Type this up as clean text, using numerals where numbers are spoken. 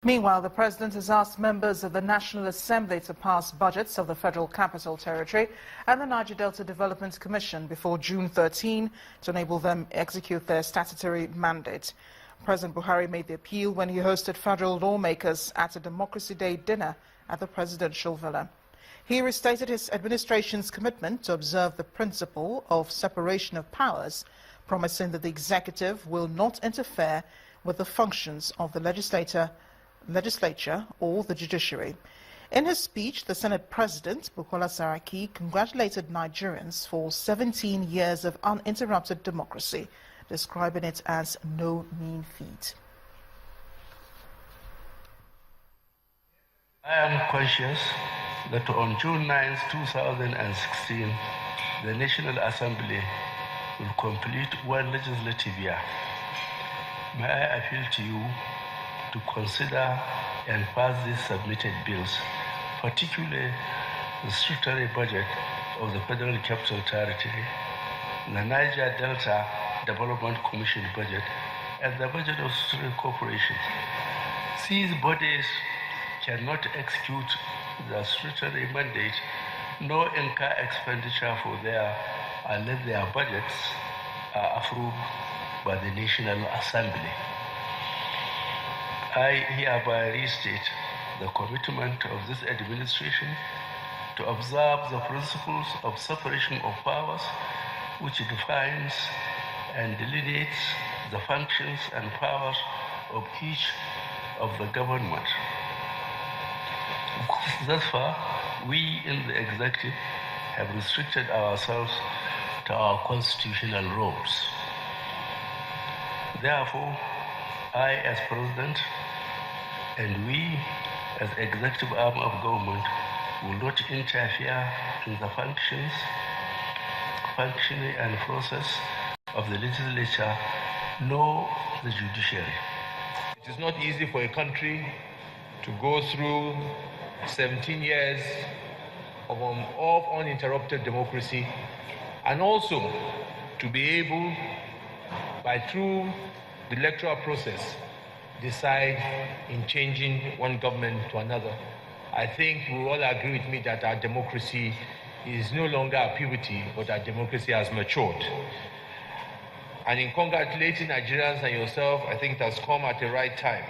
Meanwhile, the President has asked members of the National Assembly to pass budgets of the Federal Capital Territory and the Niger Delta Development Commission before June 13 to enable them execute their statutory mandate. President Buhari made the appeal when he hosted federal lawmakers at a Democracy Day dinner at the presidential villa. He restated his administration's commitment to observe the principle of separation of powers, promising that the executive will not interfere with the functions of the legislature or the judiciary. In his speech, the Senate President, Bukola Saraki, congratulated Nigerians for 17 years of uninterrupted democracy, describing it as no mean feat. I am conscious that on June 9, 2016, the National Assembly will complete one legislative year. May I appeal to you to consider and pass these submitted bills, particularly the statutory budget of the Federal Capital Territory, the Niger Delta Development Commission budget, and the budget of statutory corporations. These bodies cannot execute the statutory mandate nor incur expenditure for unless their budgets are approved by the National Assembly. I hereby restate the commitment of this administration to observe the principles of separation of powers, which defines and delineates the functions and powers of each of the government. Thus far, we in the executive have restricted ourselves to our constitutional roles. Therefore, I as President and we as executive arm of government will not interfere in the functioning and process of the legislature nor the judiciary. It is not easy for a country to go through 17 years of uninterrupted democracy and also to be able, through the electoral process, decide in changing one government to another. I think we all agree with me that our democracy is no longer at puberty, but our democracy has matured. And in congratulating Nigerians and yourself, I think it has come at the right time.